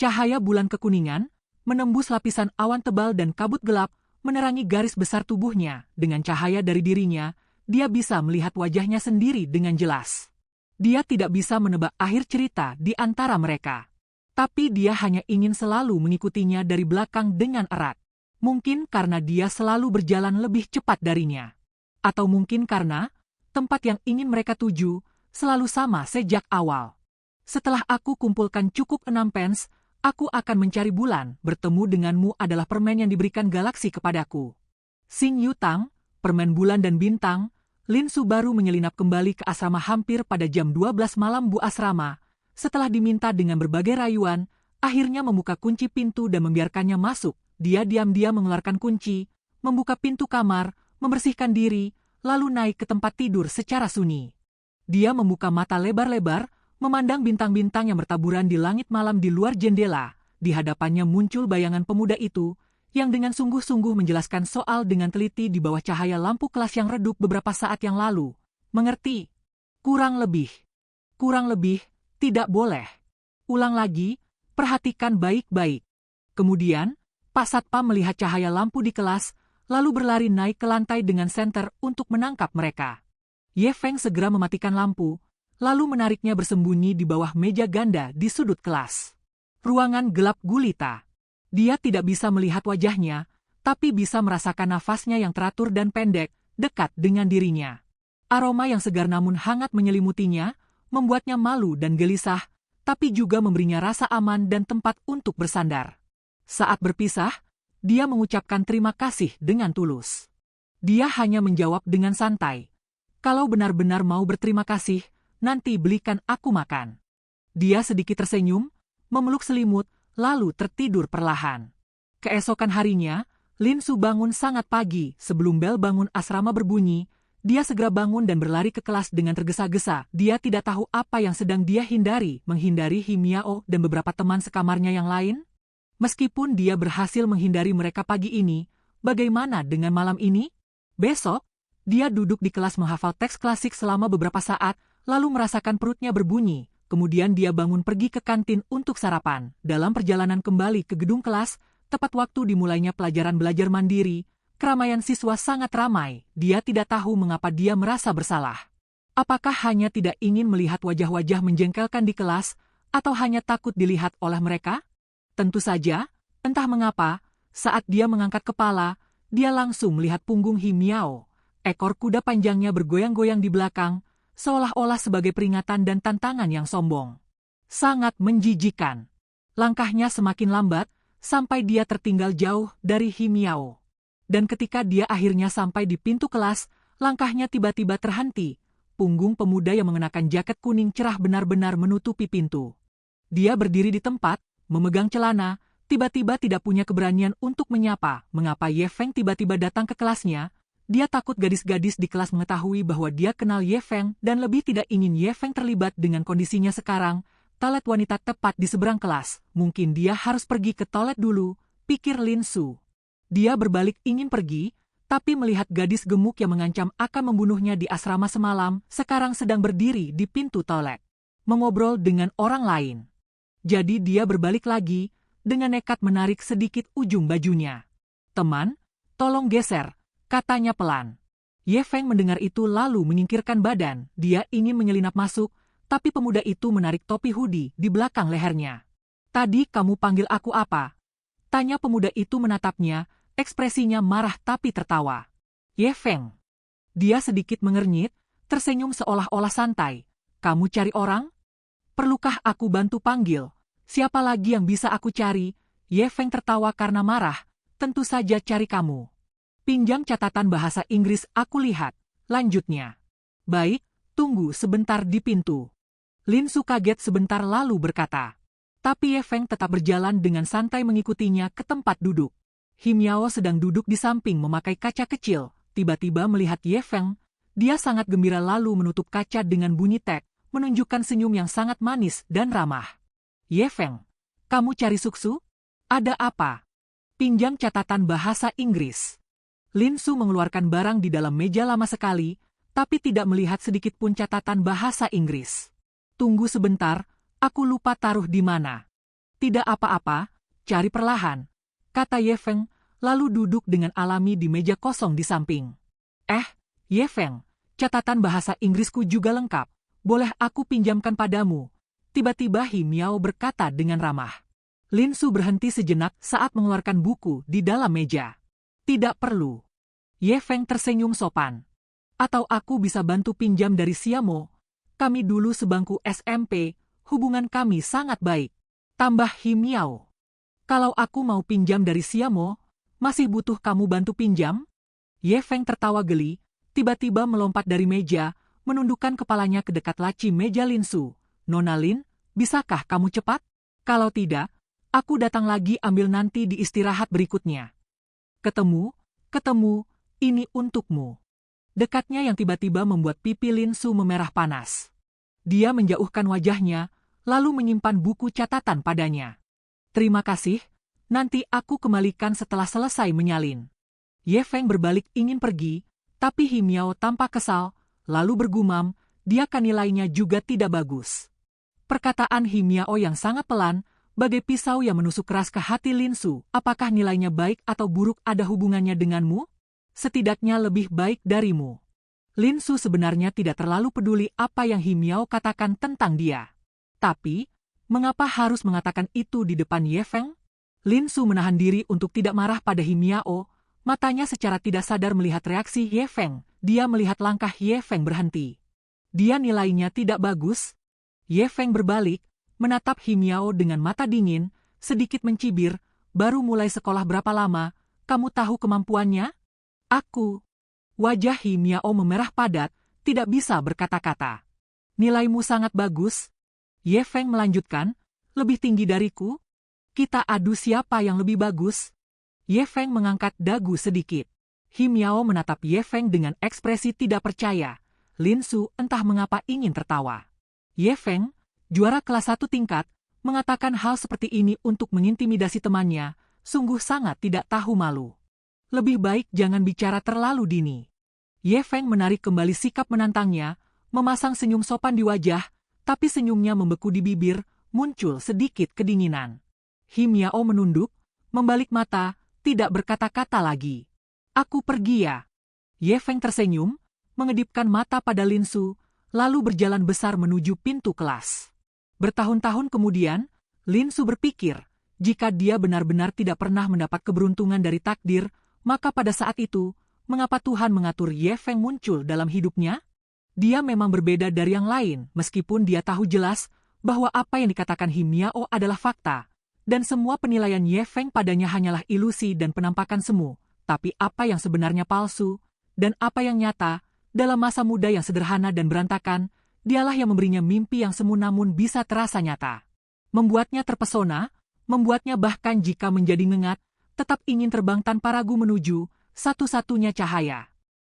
Cahaya bulan kekuningan menembus lapisan awan tebal dan kabut gelap, menerangi garis besar tubuhnya. Dengan cahaya dari dirinya, dia bisa melihat wajahnya sendiri dengan jelas. Dia tidak bisa menebak akhir cerita di antara mereka. Tapi dia hanya ingin selalu mengikutinya dari belakang dengan erat. Mungkin karena dia selalu berjalan lebih cepat darinya. Atau mungkin karena tempat yang ingin mereka tuju selalu sama sejak awal. Setelah aku kumpulkan cukup 6 pence, aku akan mencari bulan. Bertemu denganmu adalah permen yang diberikan galaksi kepadaku. Xing Yutang, permen bulan dan bintang. Lin Su baru menyelinap kembali ke asrama hampir pada jam 12 malam. Bu asrama, setelah diminta dengan berbagai rayuan, akhirnya membuka kunci pintu dan membiarkannya masuk. Dia diam-diam mengeluarkan kunci, membuka pintu kamar, membersihkan diri, lalu naik ke tempat tidur secara sunyi. Dia membuka mata lebar-lebar, memandang bintang-bintang yang bertaburan di langit malam di luar jendela. Di hadapannya muncul bayangan pemuda itu, yang dengan sungguh-sungguh menjelaskan soal dengan teliti di bawah cahaya lampu kelas yang redup beberapa saat yang lalu. Mengerti? Kurang lebih, tidak boleh. Ulang lagi, perhatikan baik-baik. Kemudian, Pak Satpam melihat cahaya lampu di kelas, lalu berlari naik ke lantai dengan senter untuk menangkap mereka. Ye Feng segera mematikan lampu, lalu menariknya bersembunyi di bawah meja ganda di sudut kelas. Ruangan gelap gulita. Dia tidak bisa melihat wajahnya, tapi bisa merasakan nafasnya yang teratur dan pendek, dekat dengan dirinya. Aroma yang segar namun hangat menyelimutinya, membuatnya malu dan gelisah, tapi juga memberinya rasa aman dan tempat untuk bersandar. Saat berpisah, dia mengucapkan terima kasih dengan tulus. Dia hanya menjawab dengan santai, "Kalau benar-benar mau berterima kasih, nanti belikan aku makan." Dia sedikit tersenyum, memeluk selimut, lalu tertidur perlahan. Keesokan harinya, Lin Su bangun sangat pagi. Sebelum bel bangun asrama berbunyi, dia segera bangun dan berlari ke kelas dengan tergesa-gesa. Dia tidak tahu apa yang sedang dia hindari, menghindari Him Yao dan beberapa teman sekamarnya yang lain. Meskipun dia berhasil menghindari mereka pagi ini, bagaimana dengan malam ini? Besok, dia duduk di kelas menghafal teks klasik selama beberapa saat, lalu merasakan perutnya berbunyi. Kemudian dia bangun pergi ke kantin untuk sarapan. Dalam perjalanan kembali ke gedung kelas, tepat waktu dimulainya pelajaran belajar mandiri, keramaian siswa sangat ramai. Dia tidak tahu mengapa dia merasa bersalah. Apakah hanya tidak ingin melihat wajah-wajah menjengkelkan di kelas, atau hanya takut dilihat oleh mereka? Tentu saja, entah mengapa, saat dia mengangkat kepala, dia langsung melihat punggung Him Yao. Ekor kuda panjangnya bergoyang-goyang di belakang, seolah-olah sebagai peringatan dan tantangan yang sombong. Sangat menjijikan. Langkahnya semakin lambat, sampai dia tertinggal jauh dari Him Yao. Dan ketika dia akhirnya sampai di pintu kelas, langkahnya tiba-tiba terhenti. Punggung pemuda yang mengenakan jaket kuning cerah benar-benar menutupi pintu. Dia berdiri di tempat, memegang celana, tiba-tiba tidak punya keberanian untuk menyapa. Mengapa Ye Feng tiba-tiba datang ke kelasnya? Dia takut gadis-gadis di kelas mengetahui bahwa dia kenal Ye Feng dan lebih tidak ingin Ye Feng terlibat dengan kondisinya sekarang. Toilet wanita tepat di seberang kelas. Mungkin dia harus pergi ke toilet dulu, pikir Lin Su. Dia berbalik ingin pergi, tapi melihat gadis gemuk yang mengancam akan membunuhnya di asrama semalam, sekarang sedang berdiri di pintu toilet, mengobrol dengan orang lain. Jadi dia berbalik lagi, dengan nekat menarik sedikit ujung bajunya. "Teman, tolong geser," katanya pelan. Ye Feng mendengar itu lalu menyingkirkan badan. Dia ingin menyelinap masuk, tapi pemuda itu menarik topi hoodie di belakang lehernya. "Tadi kamu panggil aku apa?" tanya pemuda itu menatapnya, ekspresinya marah tapi tertawa. Ye Feng. Dia sedikit mengernyit, tersenyum seolah-olah santai. "Kamu cari orang? Perlukah aku bantu panggil? Siapa lagi yang bisa aku cari?" Ye Feng tertawa karena marah. "Tentu saja cari kamu. Pinjam catatan bahasa Inggris aku lihat," lanjutnya. "Baik, tunggu sebentar di pintu." Lin Su kaget sebentar lalu berkata. Tapi Ye Feng tetap berjalan dengan santai mengikutinya ke tempat duduk. Him Yao sedang duduk di samping memakai kaca kecil. Tiba-tiba melihat Ye Feng, dia sangat gembira lalu menutup kaca dengan bunyi tek, menunjukkan senyum yang sangat manis dan ramah. "Ye Feng, kamu cari suksu? Ada apa?" "Pinjam catatan bahasa Inggris." Lin Su mengeluarkan barang di dalam meja lama sekali, tapi tidak melihat sedikit pun catatan bahasa Inggris. "Tunggu sebentar, aku lupa taruh di mana." Tidak apa-apa, cari perlahan, kata Ye Feng, lalu duduk dengan alami di meja kosong di samping. Ye Feng, catatan bahasa Inggrisku juga lengkap, boleh aku pinjamkan padamu? Tiba-tiba Hi Miao berkata dengan ramah. Lin Su berhenti sejenak saat mengeluarkan buku di dalam meja. Tidak perlu. Ye Feng tersenyum sopan. Atau aku bisa bantu pinjam dari Siamo? Kami dulu sebangku SMP, hubungan kami sangat baik. Tambah Hi Miao. Kalau aku mau pinjam dari Siamo, masih butuh kamu bantu pinjam? Ye Feng tertawa geli, tiba-tiba melompat dari meja, menundukkan kepalanya ke dekat laci meja Lin Su. Nona Lin, bisakah kamu cepat? Kalau tidak, aku datang lagi ambil nanti di istirahat berikutnya. Ketemu, ini untukmu. Dekatnya yang tiba-tiba membuat pipi Lin Su memerah panas. Dia menjauhkan wajahnya, lalu menyimpan buku catatan padanya. Terima kasih, nanti aku kembalikan setelah selesai menyalin. Ye Feng berbalik ingin pergi, tapi Hi Miao tampak kesal, lalu bergumam, dia kan nilainya juga tidak bagus. Perkataan Hi Miao yang sangat pelan, bagai pisau yang menusuk keras ke hati Lin Su, apakah nilainya baik atau buruk ada hubungannya denganmu? Setidaknya lebih baik darimu. Lin Su sebenarnya tidak terlalu peduli apa yang Hi Miao katakan tentang dia. Tapi, mengapa harus mengatakan itu di depan Ye Feng? Lin Su menahan diri untuk tidak marah pada Hi Miao, matanya secara tidak sadar melihat reaksi Ye Feng. Dia melihat langkah Ye Feng berhenti. Dia nilainya tidak bagus? Ye Feng berbalik, menatap Hi Miao dengan mata dingin, sedikit mencibir, baru mulai sekolah berapa lama, kamu tahu kemampuannya? Aku. Wajah Hi Miao memerah padat, tidak bisa berkata-kata. Nilaimu sangat bagus. Ye Feng melanjutkan, lebih tinggi dariku? Kita adu siapa yang lebih bagus? Ye Feng mengangkat dagu sedikit. Hi Miao menatap Ye Feng dengan ekspresi tidak percaya. Lin Su entah mengapa ingin tertawa. Ye Feng, juara kelas 1 tingkat, mengatakan hal seperti ini untuk mengintimidasi temannya, sungguh sangat tidak tahu malu. Lebih baik jangan bicara terlalu dini. Ye Feng menarik kembali sikap menantangnya, memasang senyum sopan di wajah, tapi senyumnya membeku di bibir, muncul sedikit kedinginan. Hi Miao menunduk, membalik mata, tidak berkata-kata lagi. Aku pergi ya. Ye Feng tersenyum, mengedipkan mata pada Lin Su, lalu berjalan besar menuju pintu kelas. Bertahun-tahun kemudian, Lin Su berpikir, jika dia benar-benar tidak pernah mendapat keberuntungan dari takdir, maka pada saat itu, mengapa Tuhan mengatur Ye Feng muncul dalam hidupnya? Dia memang berbeda dari yang lain, meskipun dia tahu jelas bahwa apa yang dikatakan Hi Miao adalah fakta, dan semua penilaian Ye Feng padanya hanyalah ilusi dan penampakan semu. Tapi apa yang sebenarnya palsu, dan apa yang nyata, dalam masa muda yang sederhana dan berantakan, dialah yang memberinya mimpi yang semu namun bisa terasa nyata. Membuatnya terpesona, membuatnya bahkan jika menjadi ngengat, tetap ingin terbang tanpa ragu menuju satu-satunya cahaya.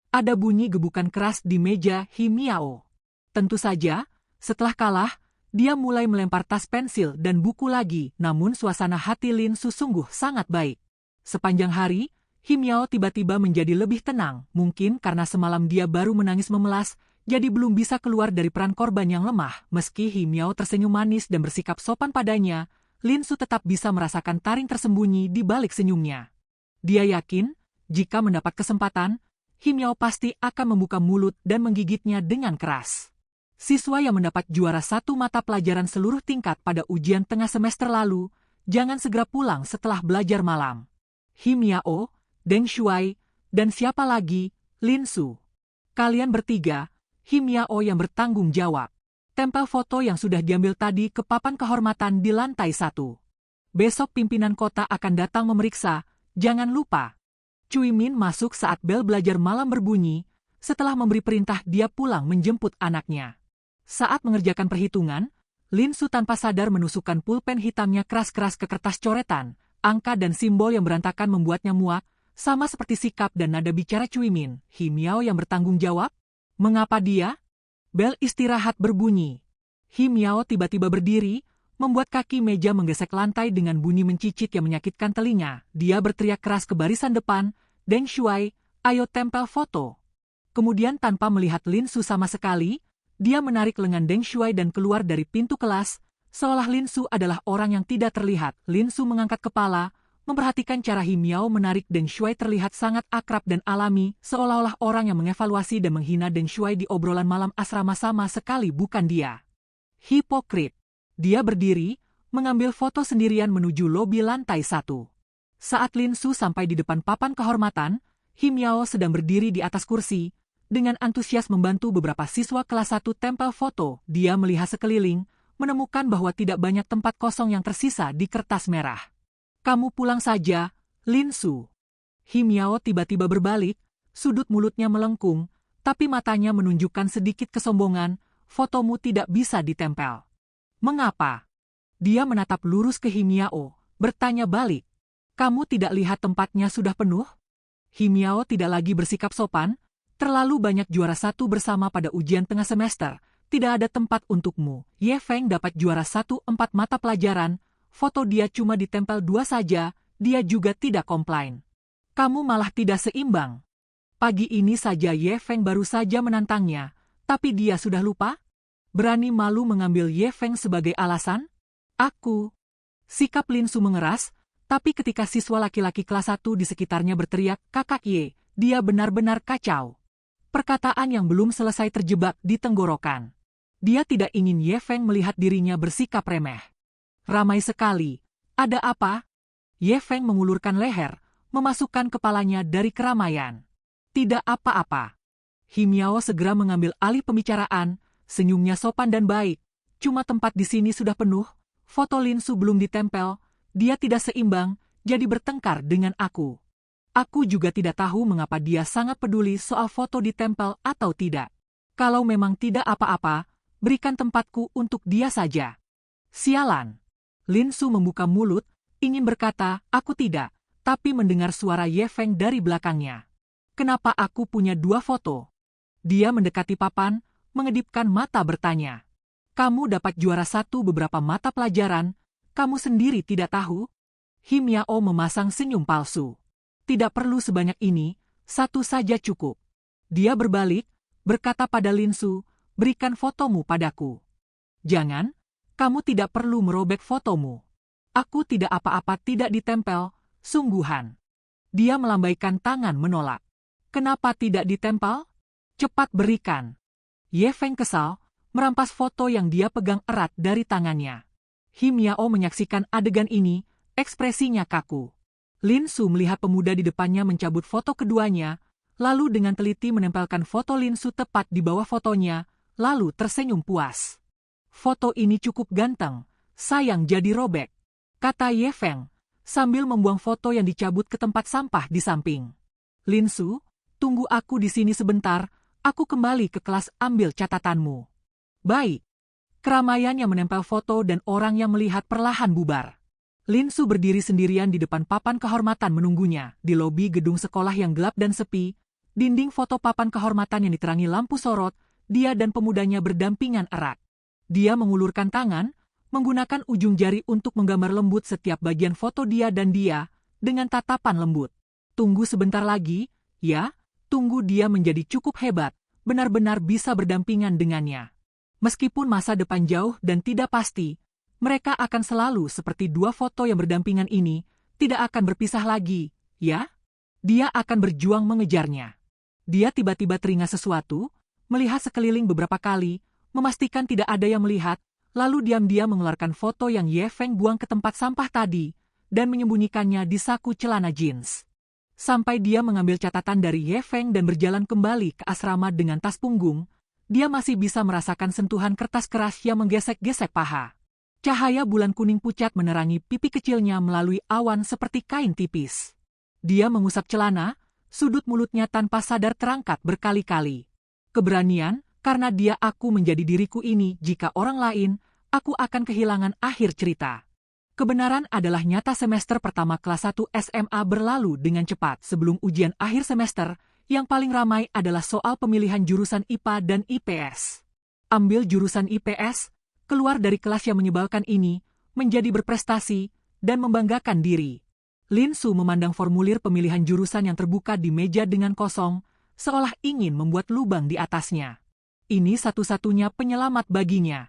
Ada bunyi gebukan keras di meja Hi Miao. Tentu saja, setelah kalah, dia mulai melempar tas pensil dan buku lagi, namun suasana hati Lin Su sungguh sangat baik. Sepanjang hari, Hi Miao tiba-tiba menjadi lebih tenang, mungkin karena semalam dia baru menangis memelas, jadi belum bisa keluar dari peran korban yang lemah. Meski Hi Miao tersenyum manis dan bersikap sopan padanya, Lin Su tetap bisa merasakan taring tersembunyi di balik senyumnya. Dia yakin, jika mendapat kesempatan, Hi Miao pasti akan membuka mulut dan menggigitnya dengan keras. Siswa yang mendapat juara 1 mata pelajaran seluruh tingkat pada ujian tengah semester lalu, jangan segera pulang setelah belajar malam. Hi Miao, Deng Shuai, dan siapa lagi, Lin Su. Kalian bertiga, Hi Miao yang bertanggung jawab. Tempel foto yang sudah diambil tadi ke papan kehormatan di lantai 1. Besok pimpinan kota akan datang memeriksa, jangan lupa. Cui Min masuk saat bel belajar malam berbunyi, setelah memberi perintah dia pulang menjemput anaknya. Saat mengerjakan perhitungan, Lin Su tanpa sadar menusukkan pulpen hitamnya keras-keras ke kertas coretan, angka dan simbol yang berantakan membuatnya muak, sama seperti sikap dan nada bicara Cui Min. Hi Miao yang bertanggung jawab? Mengapa dia? Bel istirahat berbunyi. Hi Miao tiba-tiba berdiri, membuat kaki meja menggesek lantai dengan bunyi mencicit yang menyakitkan telinga. Dia berteriak keras ke barisan depan, Deng Shuai, ayo tempel foto. Kemudian tanpa melihat Lin Su sama sekali, dia menarik lengan Deng Shuai dan keluar dari pintu kelas, seolah Lin Su adalah orang yang tidak terlihat. Lin Su mengangkat kepala, memperhatikan cara He Miao menarik Deng Shuai terlihat sangat akrab dan alami, seolah-olah orang yang mengevaluasi dan menghina Deng Shuai di obrolan malam asrama sama sekali bukan dia. Hipokrit. Dia berdiri, mengambil foto sendirian menuju lobi lantai 1. Saat Lin Su sampai di depan papan kehormatan, He Miao sedang berdiri di atas kursi, dengan antusias membantu beberapa siswa kelas 1 tempel foto. Dia melihat sekeliling, menemukan bahwa tidak banyak tempat kosong yang tersisa di kertas merah. Kamu pulang saja, Lin Su. He Miao tiba-tiba berbalik, sudut mulutnya melengkung, tapi matanya menunjukkan sedikit kesombongan. Fotomu tidak bisa ditempel. Mengapa? Dia menatap lurus ke He Miao, bertanya balik. Kamu tidak lihat tempatnya sudah penuh? He Miao tidak lagi bersikap sopan. Terlalu banyak juara 1 bersama pada ujian tengah semester. Tidak ada tempat untukmu. Ye Feng dapat juara 1 4 mata pelajaran. Foto dia cuma ditempel 2 saja. Dia juga tidak komplain. Kamu malah tidak seimbang. Pagi ini saja Ye Feng baru saja menantangnya. Tapi dia sudah lupa? Berani malu mengambil Ye Feng sebagai alasan? Aku. Sikap Lin Su mengeras. Tapi ketika siswa laki-laki kelas 1 di sekitarnya berteriak, "Kakak Ye," dia benar-benar kacau. Perkataan yang belum selesai terjebak di tenggorokan. Dia tidak ingin Ye Feng melihat dirinya bersikap remeh. Ramai sekali. Ada apa? Ye Feng mengulurkan leher, memasukkan kepalanya dari keramaian. Tidak apa-apa. He Miao segera mengambil alih pembicaraan, senyumnya sopan dan baik. Cuma tempat di sini sudah penuh, foto Lin Su belum ditempel, dia tidak seimbang, jadi bertengkar dengan aku. Aku juga tidak tahu mengapa dia sangat peduli soal foto ditempel atau tidak. Kalau memang tidak apa-apa, berikan tempatku untuk dia saja. Sialan. Lin Su membuka mulut, ingin berkata, aku tidak, tapi mendengar suara Ye Feng dari belakangnya. Kenapa aku punya 2 foto? Dia mendekati papan, mengedipkan mata bertanya. Kamu dapat juara 1 beberapa mata pelajaran, kamu sendiri tidak tahu? He Miao memasang senyum palsu. Tidak perlu sebanyak ini, 1 saja cukup. Dia berbalik, berkata pada Lin Su, berikan fotomu padaku. Jangan, kamu tidak perlu merobek fotomu. Aku tidak apa-apa tidak ditempel, sungguhan. Dia melambaikan tangan menolak. Kenapa tidak ditempel? Cepat berikan. Ye Feng kesal, merampas foto yang dia pegang erat dari tangannya. He Miao menyaksikan adegan ini, ekspresinya kaku. Lin Su melihat pemuda di depannya mencabut foto keduanya, lalu dengan teliti menempelkan foto Lin Su tepat di bawah fotonya, lalu tersenyum puas. Foto ini cukup ganteng, sayang jadi robek, kata Ye Feng, sambil membuang foto yang dicabut ke tempat sampah di samping. Lin Su, tunggu aku di sini sebentar, aku kembali ke kelas ambil catatanmu. Baik. Keramaian yang menempel foto dan orang yang melihat perlahan bubar. Lin Su berdiri sendirian di depan papan kehormatan menunggunya, di lobi gedung sekolah yang gelap dan sepi, dinding foto papan kehormatan yang diterangi lampu sorot, dia dan pemudanya berdampingan erat. Dia mengulurkan tangan, menggunakan ujung jari untuk menggambar lembut setiap bagian foto dia dan dia, dengan tatapan lembut. Tunggu sebentar lagi, ya, tunggu dia menjadi cukup hebat, benar-benar bisa berdampingan dengannya. Meskipun masa depan jauh dan tidak pasti, mereka akan selalu seperti 2 foto yang berdampingan ini, tidak akan berpisah lagi, ya? Dia akan berjuang mengejarnya. Dia tiba-tiba teringat sesuatu, melihat sekeliling beberapa kali, memastikan tidak ada yang melihat, lalu diam-diam mengeluarkan foto yang Ye Feng buang ke tempat sampah tadi, dan menyembunyikannya di saku celana jeans. Sampai dia mengambil catatan dari Ye Feng dan berjalan kembali ke asrama dengan tas punggung, dia masih bisa merasakan sentuhan kertas keras yang menggesek-gesek paha. Cahaya bulan kuning pucat menerangi pipi kecilnya melalui awan seperti kain tipis. Dia mengusap celana, sudut mulutnya tanpa sadar terangkat berkali-kali. Keberanian, karena dia aku menjadi diriku ini, jika orang lain, aku akan kehilangan akhir cerita. Kebenaran adalah nyata. Semester pertama kelas 1 SMA berlalu dengan cepat. Sebelum ujian akhir semester, yang paling ramai adalah soal pemilihan jurusan IPA dan IPS. Ambil jurusan IPS, keluar dari kelas yang menyebalkan ini, menjadi berprestasi, dan membanggakan diri. Lin Su memandang formulir pemilihan jurusan yang terbuka di meja dengan kosong, seolah ingin membuat lubang di atasnya. Ini satu-satunya penyelamat baginya.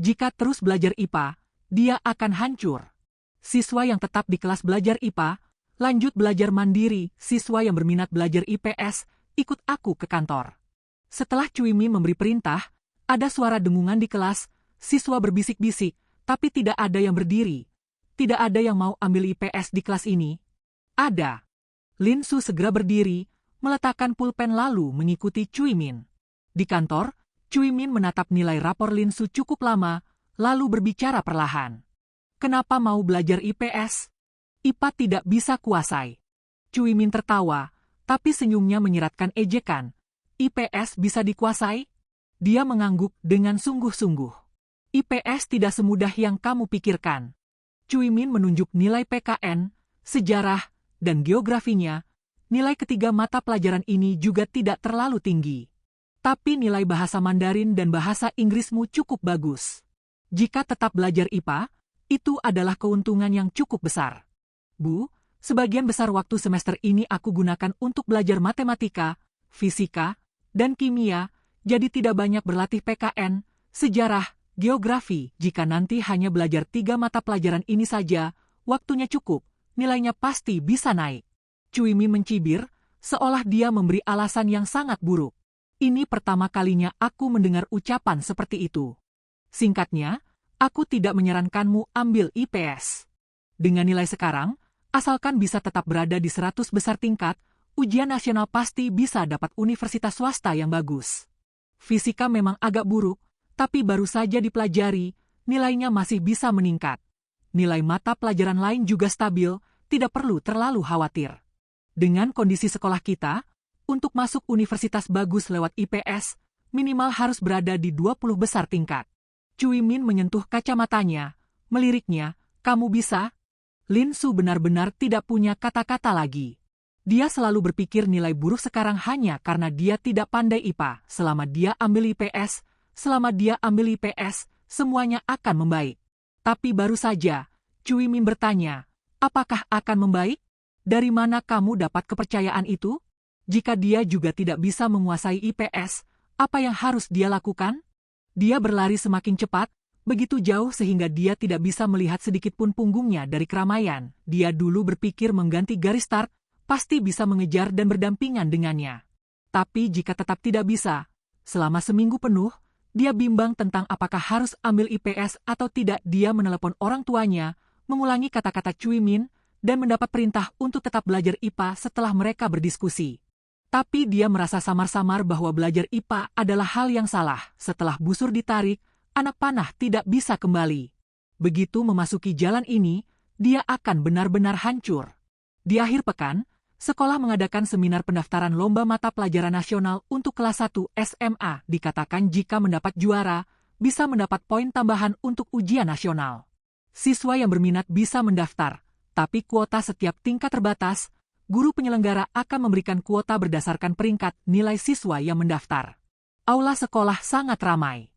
Jika terus belajar IPA, dia akan hancur. Siswa yang tetap di kelas belajar IPA, lanjut belajar mandiri. Siswa yang berminat belajar IPS, ikut aku ke kantor. Setelah Cui Min memberi perintah, ada suara dengungan di kelas. Siswa berbisik-bisik, tapi tidak ada yang berdiri. Tidak ada yang mau ambil IPS di kelas ini. Ada. Lin Su segera berdiri, meletakkan pulpen lalu mengikuti Cui Min. Di kantor, Cui Min menatap nilai rapor Lin Su cukup lama, lalu berbicara perlahan. Kenapa mau belajar IPS? IPA tidak bisa kuasai. Cui Min tertawa, tapi senyumnya menyiratkan ejekan. IPS bisa dikuasai? Dia mengangguk dengan sungguh-sungguh. IPS tidak semudah yang kamu pikirkan. Cui Min menunjuk nilai PKN, sejarah, dan geografinya. Nilai ketiga mata pelajaran ini juga tidak terlalu tinggi. Tapi nilai bahasa Mandarin dan bahasa Inggrismu cukup bagus. Jika tetap belajar IPA, itu adalah keuntungan yang cukup besar. Bu, sebagian besar waktu semester ini aku gunakan untuk belajar matematika, fisika, dan kimia, jadi tidak banyak berlatih PKN, sejarah, geografi. Jika nanti hanya belajar 3 mata pelajaran ini saja, waktunya cukup, nilainya pasti bisa naik. Cui Min mencibir, seolah dia memberi alasan yang sangat buruk. Ini pertama kalinya aku mendengar ucapan seperti itu. Singkatnya, aku tidak menyarankanmu ambil IPS. Dengan nilai sekarang, asalkan bisa tetap berada di 100 besar tingkat, ujian nasional pasti bisa dapat universitas swasta yang bagus. Fisika memang agak buruk, tapi baru saja dipelajari, nilainya masih bisa meningkat. Nilai mata pelajaran lain juga stabil, tidak perlu terlalu khawatir. Dengan kondisi sekolah kita, untuk masuk universitas bagus lewat IPS, minimal harus berada di 20 besar tingkat. Cui Min menyentuh kacamatanya, meliriknya, kamu bisa? Lin Su benar-benar tidak punya kata-kata lagi. Dia selalu berpikir nilai buruk sekarang hanya karena dia tidak pandai IPA. Selama dia ambil IPS, semuanya akan membaik. Tapi baru saja, Cui Min bertanya, apakah akan membaik? Dari mana kamu dapat kepercayaan itu? Jika dia juga tidak bisa menguasai IPS, apa yang harus dia lakukan? Dia berlari semakin cepat, begitu jauh sehingga dia tidak bisa melihat sedikit pun punggungnya dari keramaian. Dia dulu berpikir mengganti garis start, pasti bisa mengejar dan berdampingan dengannya. Tapi jika tetap tidak bisa, selama seminggu penuh, dia bimbang tentang apakah harus ambil IPS atau tidak. Dia menelepon orang tuanya, mengulangi kata-kata Cui Min, dan mendapat perintah untuk tetap belajar IPA setelah mereka berdiskusi. Tapi dia merasa samar-samar bahwa belajar IPA adalah hal yang salah. Setelah busur ditarik, anak panah tidak bisa kembali. Begitu memasuki jalan ini, dia akan benar-benar hancur. Di akhir pekan, sekolah mengadakan seminar pendaftaran lomba mata pelajaran nasional untuk kelas 1 SMA. Dikatakan jika mendapat juara, bisa mendapat poin tambahan untuk ujian nasional. Siswa yang berminat bisa mendaftar, tapi kuota setiap tingkat terbatas. Guru penyelenggara akan memberikan kuota berdasarkan peringkat nilai siswa yang mendaftar. Aula sekolah sangat ramai.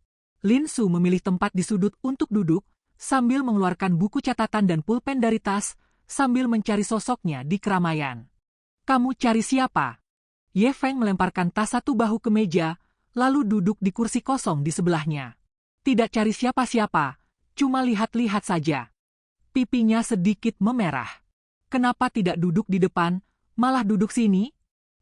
Lin Su memilih tempat di sudut untuk duduk, sambil mengeluarkan buku catatan dan pulpen dari tas, sambil mencari sosoknya di keramaian. Kamu cari siapa? Ye Feng melemparkan tas satu bahu ke meja, lalu duduk di kursi kosong di sebelahnya. Tidak cari siapa-siapa, cuma lihat-lihat saja. Pipinya sedikit memerah. Kenapa tidak duduk di depan, malah duduk sini?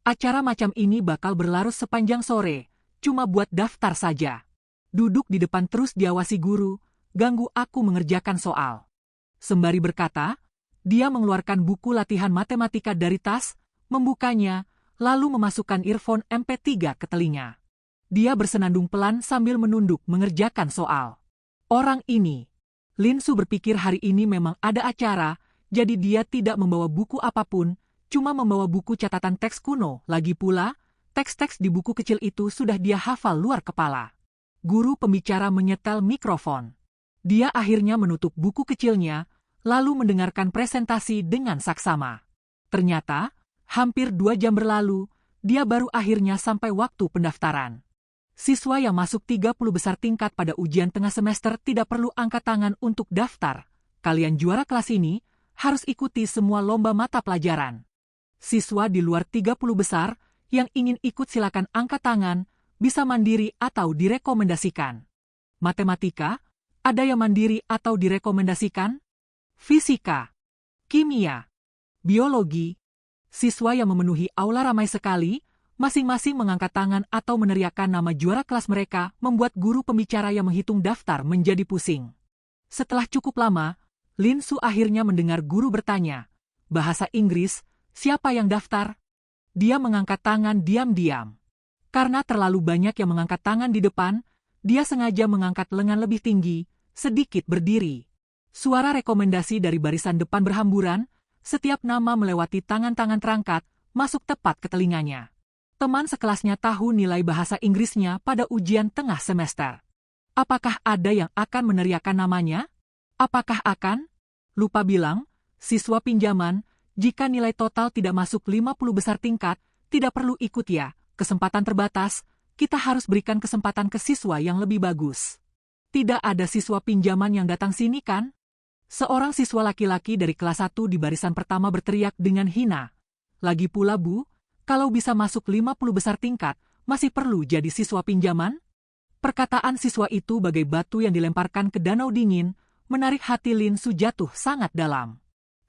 Acara macam ini bakal berlarut sepanjang sore, cuma buat daftar saja. Duduk di depan terus diawasi guru, ganggu aku mengerjakan soal. Sembari berkata, dia mengeluarkan buku latihan matematika dari tas, membukanya, lalu memasukkan earphone MP3 ke telinga. Dia bersenandung pelan sambil menunduk mengerjakan soal. Orang ini, Lin Su berpikir hari ini memang ada acara, jadi dia tidak membawa buku apapun, cuma membawa buku catatan teks kuno. Lagi pula, teks-teks di buku kecil itu sudah dia hafal luar kepala. Guru pembicara menyetel mikrofon. Dia akhirnya menutup buku kecilnya, lalu mendengarkan presentasi dengan saksama. Ternyata, hampir 2 jam berlalu, dia baru akhirnya sampai waktu pendaftaran. Siswa yang masuk 30 besar tingkat pada ujian tengah semester tidak perlu angkat tangan untuk daftar. Kalian juara kelas ini, harus ikuti semua lomba mata pelajaran. Siswa di luar 30 besar, yang ingin ikut silakan angkat tangan, bisa mandiri atau direkomendasikan. Matematika, Ada yang mandiri atau direkomendasikan? Fisika, kimia, biologi. Siswa yang memenuhi aula ramai sekali, masing-masing mengangkat tangan atau meneriakkan nama juara kelas mereka, membuat guru pembicara yang menghitung daftar menjadi pusing. Setelah cukup lama, Lin Su akhirnya mendengar guru bertanya, "Bahasa Inggris, siapa yang daftar?" Dia mengangkat tangan diam-diam. Karena terlalu banyak yang mengangkat tangan di depan, dia sengaja mengangkat lengan lebih tinggi, sedikit berdiri. Suara rekomendasi dari barisan depan berhamburan, setiap nama melewati tangan-tangan terangkat, masuk tepat ke telinganya. Teman sekelasnya tahu nilai bahasa Inggrisnya pada ujian tengah semester. Apakah ada yang akan meneriakkan namanya? Apakah akan? Lupa bilang, siswa pinjaman, jika nilai total tidak masuk 50 besar tingkat, tidak perlu ikut ya, kesempatan terbatas, kita harus berikan kesempatan ke siswa yang lebih bagus. Tidak ada siswa pinjaman yang datang sini kan? Seorang siswa laki-laki dari kelas 1 di barisan pertama berteriak dengan hina. Lagi pula Bu, kalau bisa masuk 50 besar tingkat, masih perlu jadi siswa pinjaman? Perkataan siswa itu bagai batu yang dilemparkan ke danau dingin, menarik hati Lin Su jatuh sangat dalam.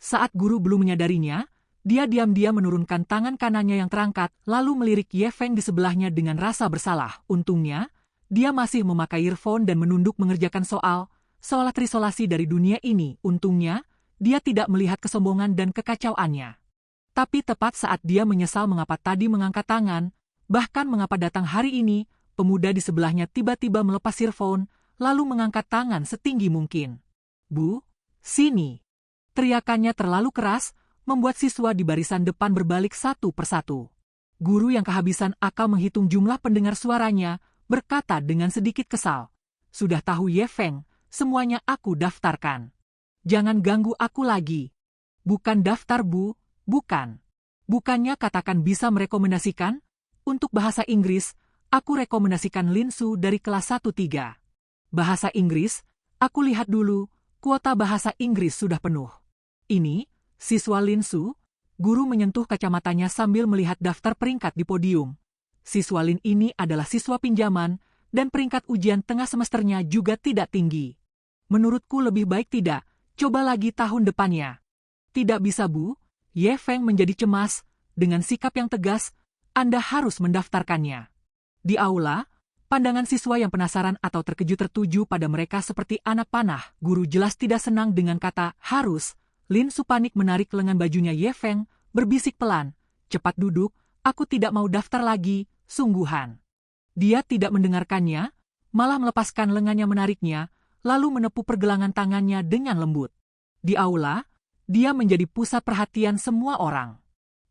Saat guru belum menyadarinya, dia diam-diam menurunkan tangan kanannya yang terangkat, lalu melirik Ye Feng di sebelahnya dengan rasa bersalah. Untungnya, dia masih memakai earphone dan menunduk mengerjakan soal, seolah terisolasi dari dunia ini. Untungnya, dia tidak melihat kesombongan dan kekacauannya. Tapi tepat saat dia menyesal mengapa tadi mengangkat tangan, bahkan mengapa datang hari ini, pemuda di sebelahnya tiba-tiba melepas earphone, lalu mengangkat tangan setinggi mungkin. "Bu, sini!" Teriakannya terlalu keras, membuat siswa di barisan depan berbalik satu persatu. Guru yang kehabisan akal menghitung jumlah pendengar suaranya, berkata dengan sedikit kesal, "Sudah tahu Ye Feng, semuanya aku daftarkan. Jangan ganggu aku lagi." "Bukan daftar Bu, bukan. Bukannya katakan bisa merekomendasikan? Untuk bahasa Inggris, aku rekomendasikan Lin Su dari kelas 1-3. Bahasa Inggris, aku lihat dulu, kuota bahasa Inggris sudah penuh." "Ini, siswa Lin Su?" Guru menyentuh kacamatanya sambil melihat daftar peringkat di podium. Siswa Lin ini adalah siswa pinjaman, dan peringkat ujian tengah semesternya juga tidak tinggi. "Menurutku lebih baik tidak, coba lagi tahun depannya." "Tidak bisa Bu." Ye Feng menjadi cemas, dengan sikap yang tegas, "Anda harus mendaftarkannya." Di aula, pandangan siswa yang penasaran atau terkejut tertuju pada mereka seperti anak panah. Guru jelas tidak senang dengan kata "harus." Lin Su panik menarik lengan bajunya Ye Feng, berbisik pelan, "Cepat duduk, aku tidak mau daftar lagi, sungguhan." Dia tidak mendengarkannya, malah melepaskan lengannya menariknya, lalu menepuk pergelangan tangannya dengan lembut. Di aula, dia menjadi pusat perhatian semua orang.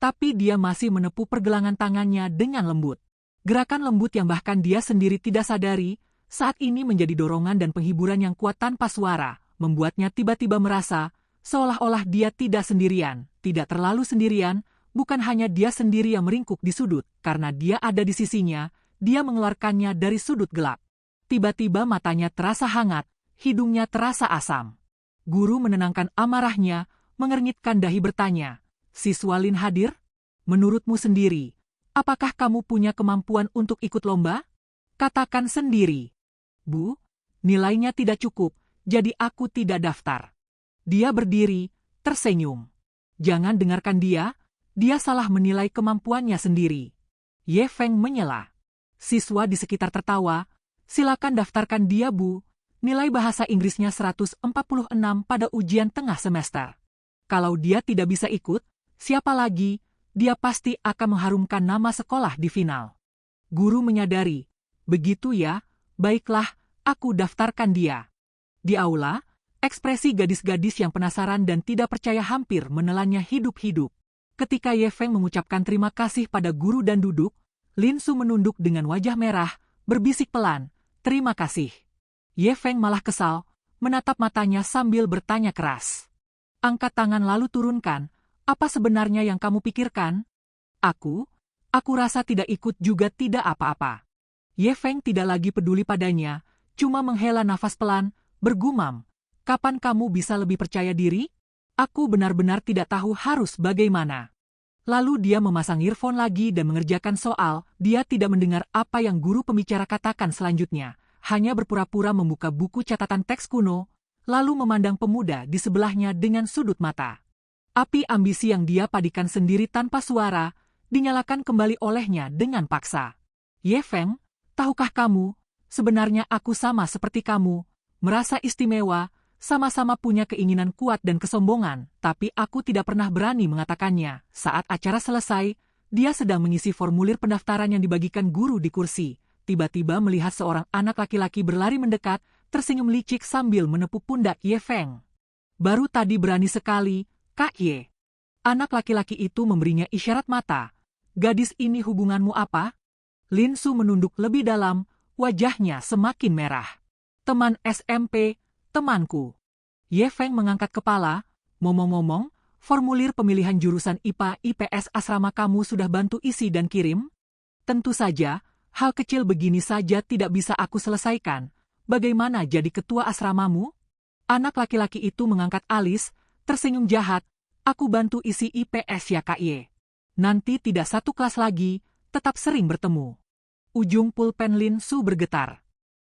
Tapi dia masih menepuk pergelangan tangannya dengan lembut. Gerakan lembut yang bahkan dia sendiri tidak sadari, saat ini menjadi dorongan dan penghiburan yang kuat tanpa suara, membuatnya tiba-tiba merasa, seolah-olah dia tidak sendirian, tidak terlalu sendirian, bukan hanya dia sendiri yang meringkuk di sudut, karena dia ada di sisinya, dia mengeluarkannya dari sudut gelap. Tiba-tiba matanya terasa hangat, hidungnya terasa asam. Guru menenangkan amarahnya, mengernyitkan dahi bertanya, "Siswa Lin hadir? Menurutmu sendiri, apakah kamu punya kemampuan untuk ikut lomba? Katakan sendiri." "Bu, nilainya tidak cukup, jadi aku tidak daftar." Dia berdiri, tersenyum. Jangan dengarkan dia salah menilai kemampuannya sendiri. Ye Feng menyela. Siswa di sekitar tertawa, "Silakan daftarkan dia Bu, nilai bahasa Inggrisnya 146 pada ujian tengah semester. Kalau dia tidak bisa ikut, siapa lagi, dia pasti akan mengharumkan nama sekolah di final." Guru menyadari, "Begitu ya, baiklah, aku daftarkan dia." Di aula, ekspresi gadis-gadis yang penasaran dan tidak percaya hampir menelannya hidup-hidup. Ketika Ye Feng mengucapkan terima kasih pada guru dan duduk, Lin Su menunduk dengan wajah merah, berbisik pelan, "Terima kasih." Ye Feng malah kesal, menatap matanya sambil bertanya keras. Angkat tangan lalu turunkan, "Apa sebenarnya yang kamu pikirkan?" Aku rasa tidak ikut juga tidak apa-apa." Ye Feng tidak lagi peduli padanya, cuma menghela nafas pelan, bergumam, "Kapan kamu bisa lebih percaya diri? Aku benar-benar tidak tahu harus bagaimana." Lalu dia memasang earphone lagi dan mengerjakan soal. Dia tidak mendengar apa yang guru pembicara katakan selanjutnya. hanya berpura-pura membuka buku catatan teks kuno, lalu memandang pemuda di sebelahnya dengan sudut mata. Api ambisi yang dia padikan sendiri tanpa suara, dinyalakan kembali olehnya dengan paksa. Ye Feng, tahukah kamu, sebenarnya aku sama seperti kamu, merasa istimewa, sama-sama punya keinginan kuat dan kesombongan, tapi aku tidak pernah berani mengatakannya. Saat acara selesai, dia sedang mengisi formulir pendaftaran yang dibagikan guru di kursi. Tiba-tiba melihat seorang anak laki-laki berlari mendekat, tersenyum licik sambil menepuk pundak Ye Feng. Baru tadi berani sekali, Kak Ye. Anak laki-laki itu memberinya isyarat mata. Gadis ini hubunganmu apa? Lin Su menunduk lebih dalam, wajahnya semakin merah. Teman SMP, temanku. Ye Feng mengangkat kepala, ngomong-ngomong, formulir pemilihan jurusan IPA IPS asrama kamu sudah bantu isi dan kirim? Tentu saja, hal kecil begini saja tidak bisa aku selesaikan. Bagaimana jadi ketua asramamu? Anak laki-laki itu mengangkat alis, tersenyum jahat. Aku bantu isi IPS ya Kak Ye. Nanti tidak satu kelas lagi, tetap sering bertemu. Ujung pulpen Lin Su bergetar.